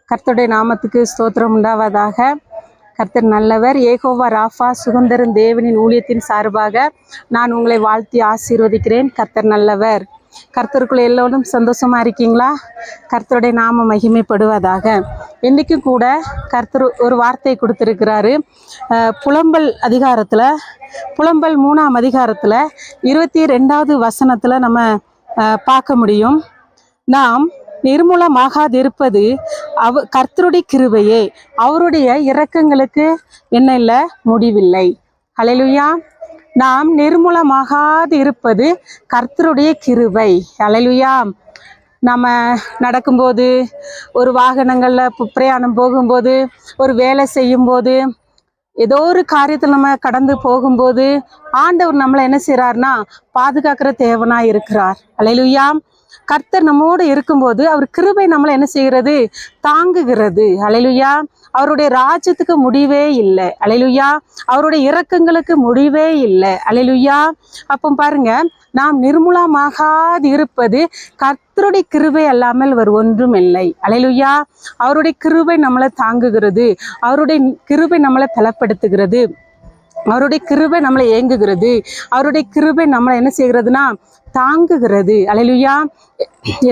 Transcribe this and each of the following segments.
கர்த்தருடைய நாமத்துக்கு ஸ்தோத்திரம் உண்டாவதாக. கர்த்தர் நல்லவர். ஏகோவா ராஃபா சுகந்தரன் தேவனின் ஊழியத்தின் சார்பாக நான் உங்களை வாழ்த்தி ஆசீர்வதிக்கிறேன். கர்த்தர் நல்லவர். கர்த்தருக்குள்ள எல்லோரும் சந்தோஷமா இருக்கீங்களா? கர்த்தருடைய நாம மகிமைப்படுவதாக. இன்றைக்கும் கூட கர்த்தர் ஒரு வார்த்தை கொடுத்துருக்கிறாரு. புலம்பல் அதிகாரத்தில், புலம்பல் 3ஆம் அதிகாரத்தில் 22வது வசனத்தில் நம்ம பார்க்க முடியும். நாம் நிர்மூலமாகாதிருப்பது கர்த்தருடைய கிருபையே, அவருடைய இரக்கங்களுக்கு என்ன இல்லை, முடிவில்லை. ஹல்லேலூயா. நாம் நிர்மூலமாகாது இருப்பது கர்த்தருடைய கிருபை. ஹல்லேலூயா. நம்ம நடக்கும்போது, ஒரு வாகனங்களில் பிரயாணம் போகும்போது, ஒரு வேலை செய்யும்போது, ஏதோ ஒரு காரியத்தில் நம்ம கடந்து போகும்போது ஆண்டவர் நம்மளை என்ன செய்கிறார்னா பாதுகாக்கிற தேவனாக இருக்கிறார். ஹல்லேலூயா. கர்த்தர் நம்மோடு இருக்கும்போது அவர் கிருபை நம்மளை என்ன செய்கிறது, தாங்குகிறது. ஹல்லேலூயா. அவருடைய ராஜ்யத்துக்கு முடிவே இல்லை. ஹல்லேலூயா. அவருடைய இரக்கங்களுக்கு முடிவே இல்லை. ஹல்லேலூயா. அப்போ பாருங்க, நாம் நிர்மூலமாகாது இருப்பது கர்த்தருடைய கிருபை அல்லாமல் வேறு ஒன்றும் இல்லை. ஹல்லேலூயா. அவருடைய கிருபை நம்மளை தாங்குகிறது. அவருடைய கிருபை நம்மளை பலப்படுத்துகிறது. அவருடைய கிருபை நம்மளை ஏங்குகிறது. அவருடைய கிருபை நம்மளை என்ன செய்கிறதுனா தாங்குகிறது. ஹல்லேலூயா.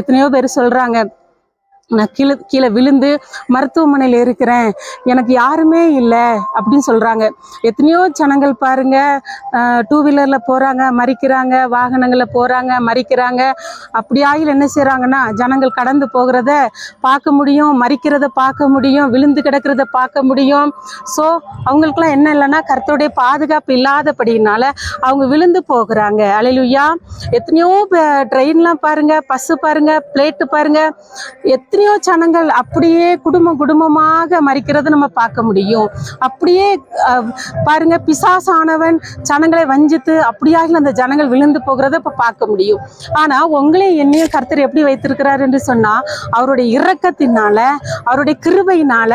எத்தனையோ பேர் சொல்றாங்க, நான் கீழே விழுந்து மருத்துவமனையில் இருக்கிறேன், எனக்கு யாருமே இல்லை அப்படின்னு சொல்கிறாங்க. எத்தனையோ ஜனங்கள் பாருங்க, 2 வீலரில் போகிறாங்க மறிக்கிறாங்க, வாகனங்களில் போகிறாங்க மறிக்கிறாங்க. அப்படியாயில் என்ன செய்கிறாங்கன்னா, ஜனங்கள் கடந்து போகிறத பார்க்க முடியும், மறிக்கிறத பார்க்க முடியும், விழுந்து கிடக்கிறத பார்க்க முடியும். ஸோ அவங்களுக்குலாம் என்ன இல்லைன்னா, கர்த்தருடைய பாதுகாப்பு இல்லாதபடினால அவங்க விழுந்து போகிறாங்க. ஹல்லேலூயா. எத்தனையோ ட்ரெயின்லாம் பாருங்க, பஸ்ஸு பாருங்க, பிளேட்டு பாருங்க, எத்தனையோ ஜனங்கள் அப்படியே குடும்பமாக மறிக்கிறத நம்ம பார்க்க முடியும். அப்படியே பாருங்க, பிசாசானவன் ஜனங்களை வஞ்சித்து அப்படியாக அந்த ஜனங்கள் விழுந்து போகிறத இப்ப பார்க்க முடியும். ஆனா உங்களே என்னையும் கர்த்தர் எப்படி வைத்திருக்கிறார் என்று சொன்னா, அவருடைய இரக்கத்தினால, அவருடைய கிருபையினால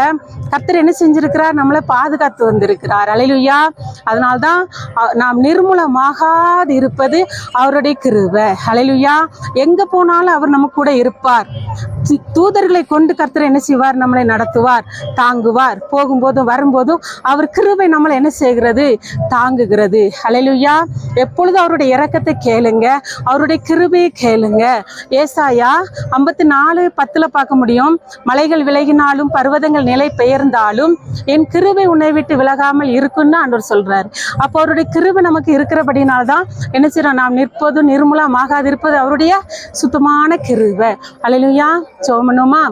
கர்த்தர் என்ன செஞ்சிருக்கிறார், நம்மளை பாதுகாத்து வந்திருக்கிறார். ஹல்லேலூயா. அதனால்தான் நாம் நிர்மூலமாகாது இருப்பது அவருடைய கிருபை. ஹல்லேலூயா. எங்க போனாலும் அவர் நம்ம கூட இருப்பார். தூதர்களை கொண்டு கர்த்தர் என்ன செய்வார், நம்மளை நடத்துவார், தாங்குவார். போகும்போதும் வரும்போதும் அவர் கிருபை நம்மளை என்ன செய்கிறது, தாங்குகிறது. ஹல்லேலூயா. எப்பொழுதும் அவருடைய இரக்கத்தை கேளுங்க, அவருடைய கிருபையை கேளுங்க. ஏசாயா 54:10 பார்க்க முடியும். மலைகள் விலகினாலும் பர்வதங்கள் நிலை பெயர்ந்தாலும் என் கிருபை உன்னை விட்டு விலகாமல் இருக்குன்னு ஆண்டவர் சொல்றாரு. அப்போ அவருடைய கிருபை நமக்கு இருக்கிறபடினால்தான் என்ன செய்யறோம், நாம் நிற்பதும் நிர்மூலமாகாது இருப்பது அவருடைய சுத்தமான கிருபை. ஹல்லேலூயா. சோமனுமா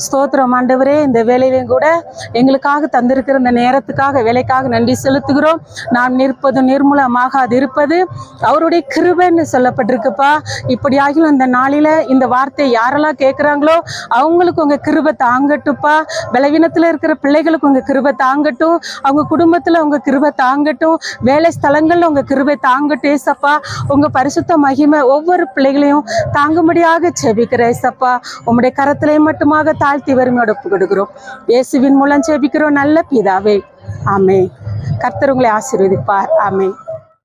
ஸ்தோத்திரம் ஆண்டவரே. இந்த வேலையிலையும் கூட எங்களுக்காக தந்திருக்கிற இந்த நேரத்துக்காக, வேலைக்காக நன்றி செலுத்துகிறோம். நாம் நிற்பதும் நிர்மூலமாகாது இருப்பது அவருடைய கிருபைன்னு சொல்லப்பட்டிருக்குப்பா. இப்படியாகிலும் இந்த நாளில இந்த வார்த்தை யாரெல்லாம் கேட்குறாங்களோ அவங்களுக்கு உங்க கிருபை தாங்கட்டுப்பா. பலவீனத்தில் இருக்கிற பிள்ளைகளுக்கு உங்க கிருபை தாங்கட்டும். அவங்க குடும்பத்தில் உங்க கிருபை தாங்கட்டும். வேலை ஸ்தலங்கள்ல உங்க கிருபை தாங்கட்டும் ஏசப்பா. உங்க பரிசுத்த மகிமை ஒவ்வொரு பிள்ளைகளையும் தாங்கும்படியாக ஜெபிக்கிற ஏசப்பா. உம்முடைய கரத்திலே மட்டுமாக தாழ்த்தி வறுமையோடு ஒப்பு கொடுக்கிறோம். இயேசுவின் மூலம் ஜெபிக்கிறோம் நல்ல பிதாவே. ஆமென். கர்த்தர் உங்களை ஆசீர்வதிப்பார். ஆமென்.